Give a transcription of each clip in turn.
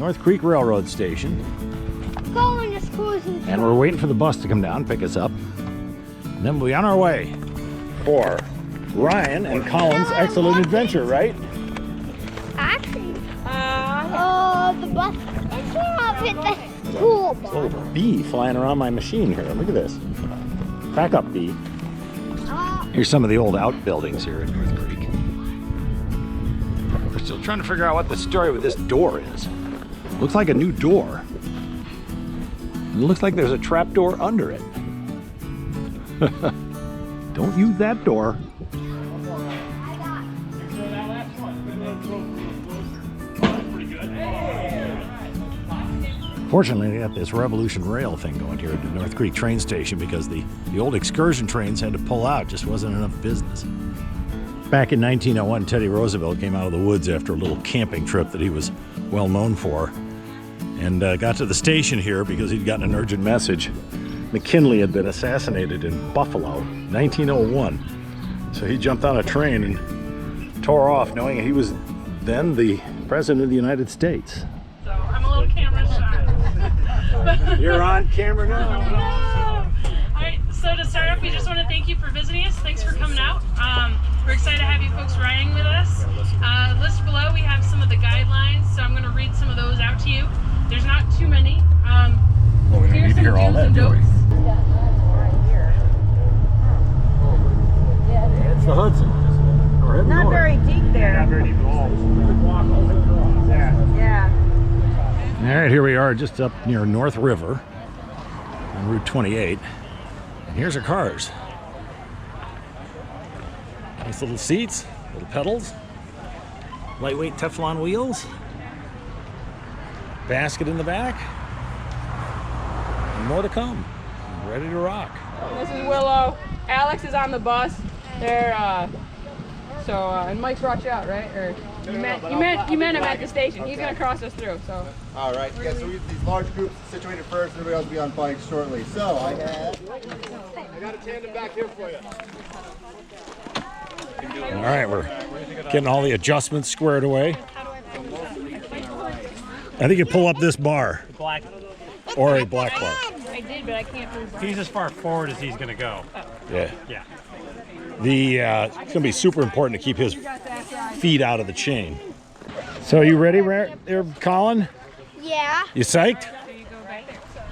North Creek Railroad Station. Going to school. And we're waiting for the bus to come down, pick us up. And then we'll be on our way for Ryan and Colin's excellent adventure, right? Actually, the bus is not with the school bus. Oh, a bee flying around my machine here. Look at this. Back up, bee. Here's some of the old outbuildings here in North Creek. We're still trying to figure out what the story with this door is. Looks like a new door. It looks like there's a trap door under it. Don't use that door. Fortunately, they got this Revolution Rail thing going here at the North Creek train station because the old excursion trains had to pull out. Just wasn't enough business. Back in 1901, Teddy Roosevelt came out of the woods after a little camping trip that he was well known for, and got to the station here because he'd gotten an urgent message. McKinley had been assassinated in Buffalo, 1901. So he jumped on a train and tore off, knowing he was then the President of the United States. So I'm a little camera shy. You're on camera now. Alright, so to start off, we just want to thank you for visiting us. Thanks for coming out. We're excited to have you folks riding with us. Listed below, we have some of the guidelines, so I'm going to read some of those out to you. There's not too many. Well, we don't need to hear all that, do we? It's the Hudson. Not very deep there. Not very deep at all. Yeah. All right, here we are just up near North River on Route 28. And here's our cars. Nice little seats, little pedals, lightweight Teflon wheels, basket in the back, and more to come. Ready to rock. This is Willow. Alex is on the bus. They're and Mike's brought you out, right? Or you met him at the station. He's gonna cross us through. So. All right. Yeah. So we have these large groups situated first. Everybody else will be on bikes shortly. So I got a tandem back here for you. All right, we're getting all the adjustments squared away. I think you pull up this bar. Black. Or a black bar. I did, but I can't move. He's as far forward as he's going to go. Yeah. Yeah. It's going to be super important to keep his feet out of the chain. So you ready there, Colin? Yeah. You psyched?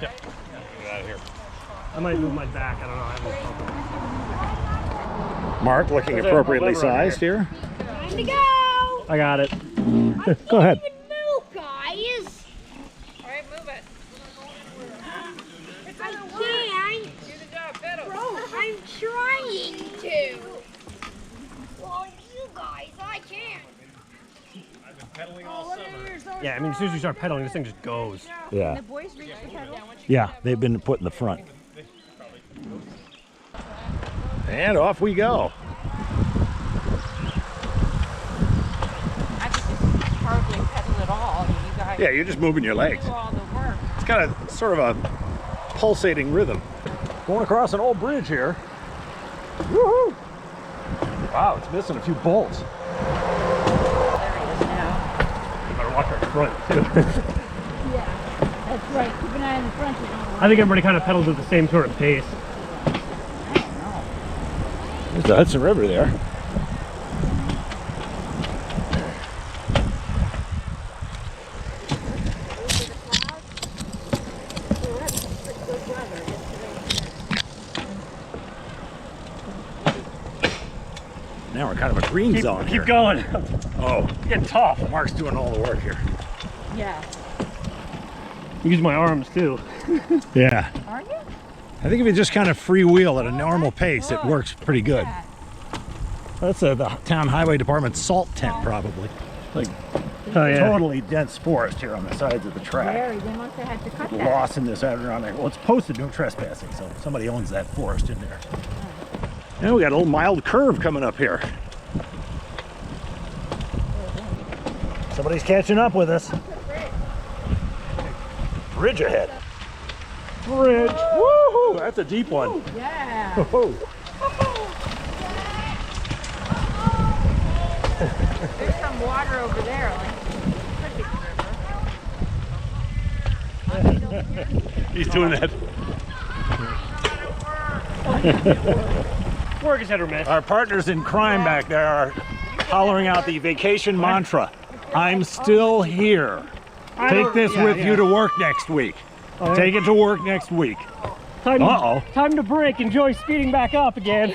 Yep. Get out of here. I might move my back. I don't know. I haven't. Mark looking appropriately sized here. Time to go. I got it. Go ahead. Even move, guys. All right, move it. I can't. Do the job, pedal. Bro, I'm trying to. Well, you guys, I can't. I've been pedaling all summer. Yeah, I mean, as soon as you start pedaling, this thing just goes. Yeah. The boys reach the pedal. Yeah, they've been put in the front. And off we go. I could just hardly pedal at all. You guys Yeah, you're just moving your legs. do all the work. It's got a sort of a pulsating rhythm. Going across an old bridge here. Woohoo! Wow, it's missing a few bolts. There he is now. You better watch our front, too. Yeah, that's right. Keep an eye on the front. I think everybody kind of pedals at the same sort of pace. There's the Hudson River there. Now we're kind of a green zone here. Keep going. Oh, It's getting tough. Mark's doing all the work here. Yeah. Use my arms, too. Yeah. Are you? I think if you just kind of freewheel at a normal pace, it works pretty good. That's the town highway department salt tent, probably. Like Oh, yeah. totally dense forest here on the sides of the track. Very. They must have had to cut that. Lost in this Adirondack. Well, it's posted no trespassing, so somebody owns that forest in there. And we got a little mild curve coming up here. Somebody's catching up with us. Bridge ahead. Bridge. Woohoo! That's a deep one. Yeah. Woohoo. There's some water over there. Like, could be the river. He's doing that. Work is hit or miss. Our partners in crime back there are hollering out the vacation mantra. I'm still here. Take this with you to work next week. Take it to work next week. Time to break. Enjoy speeding back up again.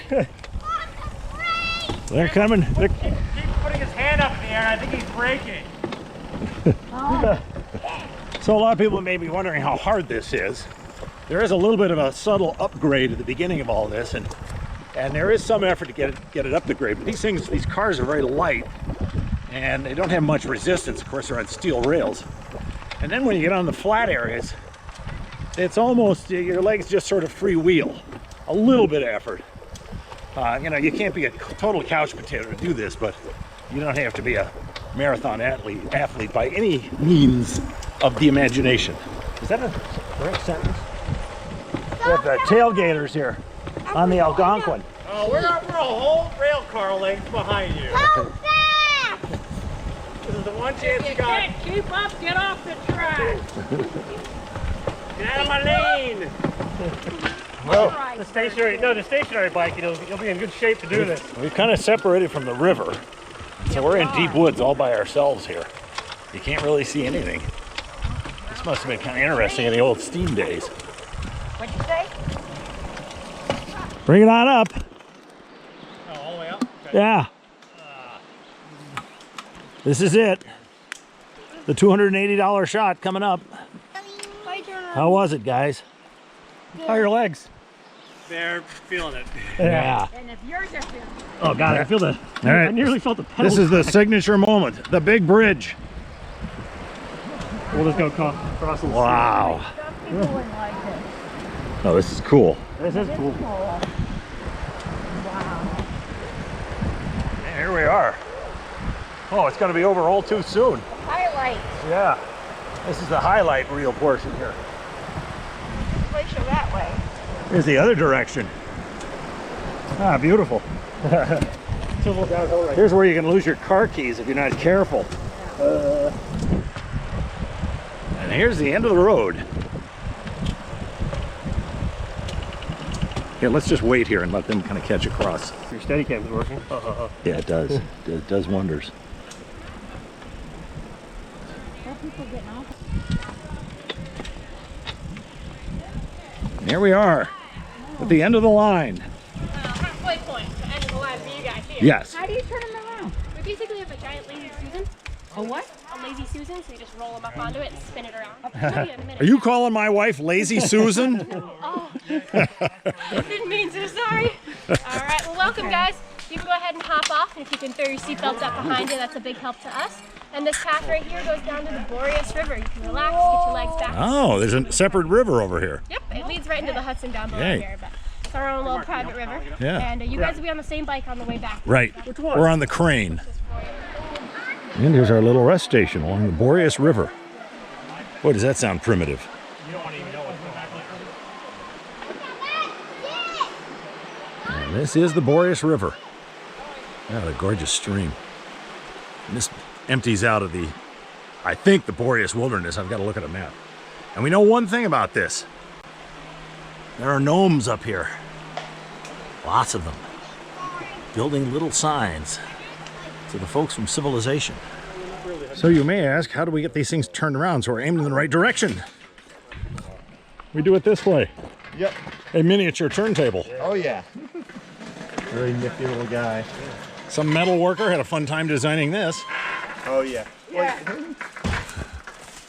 They're coming. Keep putting his hand up in the air. I think he's braking. So a lot of people may be wondering how hard this is. There is a little bit of a subtle upgrade at the beginning of all this, and there is some effort to get it up the grade. But these cars are very light, and they don't have much resistance. Of course, they're on steel rails. And then when you get on the flat areas, it's almost, your legs just sort of freewheel. A little bit of effort. You know, you can't be a total couch potato to do this, but you don't have to be a marathon athlete by any means of the imagination. Is that a correct sentence? We have the tailgaters here on the Algonquin. Oh, we're a whole rail car length behind you. How fast? This is the one chance you got. Can't keep up, get off the track. Get out of my lane. Well, The stationary bike, you'll be in good shape to do this. we've kind of separated from the river, so we're in deep woods all by ourselves here. You can't really see anything. This must have been kind of interesting in the old steam days. What'd you say? Bring it on up. Oh, all the way up? Okay. Yeah. This is it. The $280 shot coming up. How was it, guys? How are your legs? They're feeling it. Yeah. And if yours are feeling Oh God, I feel the. All right. I nearly felt the pedal. This is the signature moment. The big bridge. We'll just go across the. Wow. people wouldn't like this. Oh, this is cool. This is cool. Wow. And here we are. Oh, it's going to be over all too soon. Highlights. Yeah. This is the highlight reel portion here. Place you that way. Here's the other direction. Ah, beautiful. It's a little downhill right. Here's where you can lose your car keys if you're not careful. And here's the end of the road. Yeah, let's just wait here and let them kind of catch across. Your Steadicam is working. Yeah, it does. It does wonders. Are people getting off? And here we are at the end of the line. Halfway point, the end of the line for you guys here. Yes. How do you turn them around? We basically have a giant lazy Susan. A what? A lazy Susan, so you just roll them up onto it and spin it around. I'll show you in a minute. Are you calling my wife Lazy Susan? Oh, didn't mean to, sorry. All right, well, welcome, guys. You can go ahead and hop off, and if you can throw your seatbelts up behind you, that's a big help to us. And this path right here goes down to the Boreas River. You can relax, get your legs back. Oh, there's a separate river over here. Yep, it leads right into the Hudson down below Yay. here, but it's our own little private river. Yeah. And you guys will be on the same bike on the way back. Right. We're on the crane. And here's our little rest station along the Boreas River. Boy, does that sound primitive. You don't want to even know what's going on. And this is the Boreas River. Yeah, a gorgeous stream. And this empties out of the, I think, the Boreas Wilderness. I've got to look at a map. And we know one thing about this. There are gnomes up here. Lots of them. Building little signs to the folks from civilization. So you may ask, how do we get these things turned around so we're aiming in the right direction? We do it this way. Yep. A miniature turntable. Oh yeah. Really nifty little guy. Some metal worker had a fun time designing this. Oh yeah. Yeah.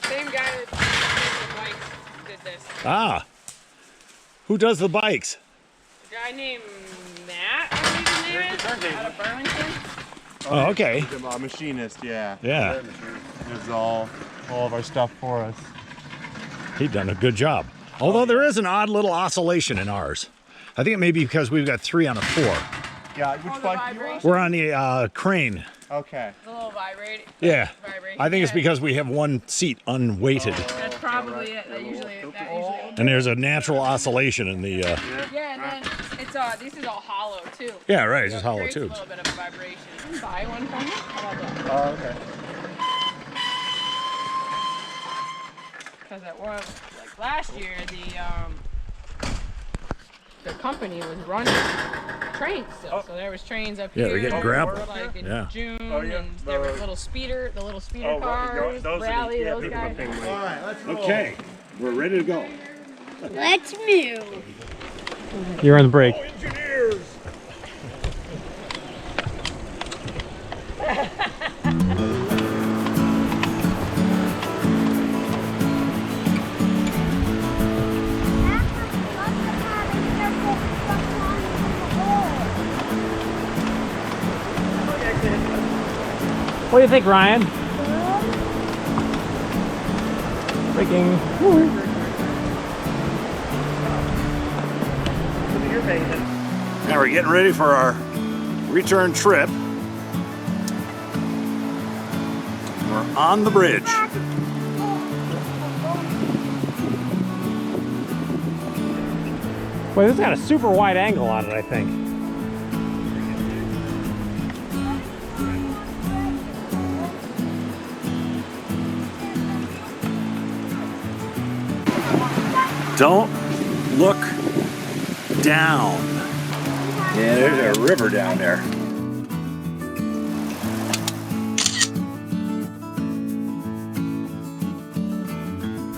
Same guy that did the bikes did this. Ah. Who does the bikes? A guy named Matt, I believe his name is, out of Burlington. Oh, okay. He's a machinist, yeah. Yeah. He does all of our stuff for us. He'd done a good job. Although there is an odd little oscillation in ours. I think it may be because we've got 3 on a 4. Yeah, which the bike do you vibration. want? We're on the crane. Okay. The little vibrate. Yeah. Vibration. I think it's Yeah. because we have one seat unweighted. That's probably it. That usually. And there's a natural oscillation in the... Yeah, and then it's this is all hollow too. Yeah, right, it's just hollow Creates tubes. a little bit of a vibration. You can buy one from me. How about that? Oh, okay. Because at one, like last year the company was running trains still. So there was trains up here. Yeah, they're getting gravel. Like in Yeah. June, Oh, yeah. and there were the little speeder cars, those rally, those people guys. thing, All right, let's roll. Okay, we're ready to go. Let's move. You're on the break. Engineers! What do you think, Ryan? Breaking. Now we're getting ready for our return trip. We're on the bridge. Well, this has got a super wide angle on it, I think. Don't look down. Yeah, there's a river down there.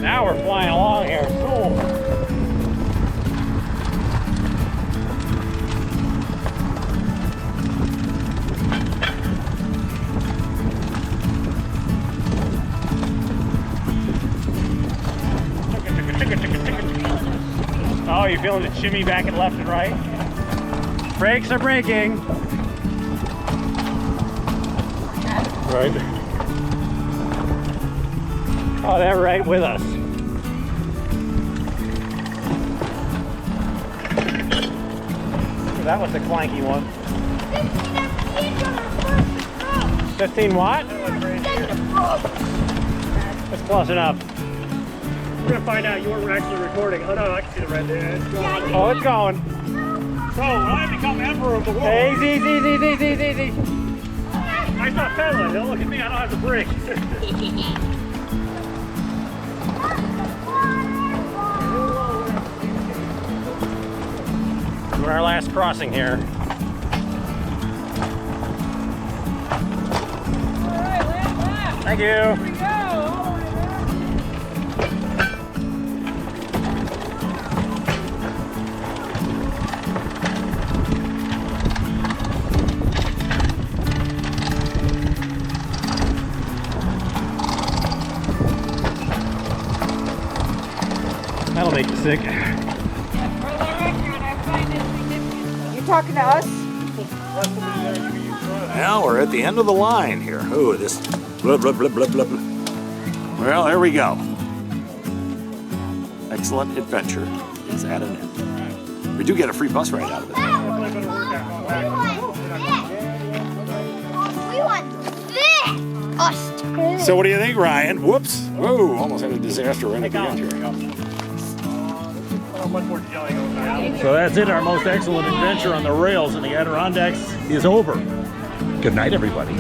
Now we're flying along here. Cool. Oh, you're feeling the shimmy back and left and right? Brakes are braking. Right. Oh, they're right with us. That was the clanky one. 15 what? That's close enough. We're gonna find out you weren't actually recording. Oh no, I can see the red there. It's going. Oh, it's going. So, when I become emperor of the world, Easy, easy, easy, easy, easy, easy. I stop pedaling. Don't look at me, I don't have to brake. Doing our last crossing here. Alright, land left. Thank you. Here we go. That'll make you sick. For the record, I find it significant. You talking to us? Now we're at the end of the line here. Ooh, this blah, blah, blah, blah, blah, blah. Well, there we go. Excellent adventure is at an end. We do get a free bus ride out of it. We want this. Us too. So what do you think, Ryan? Whoops. Whoa, almost had a disaster right at the end here. Much more jelly going on. So that's it. Our most excellent adventure on the rails in the Adirondacks is over. Good night, everybody.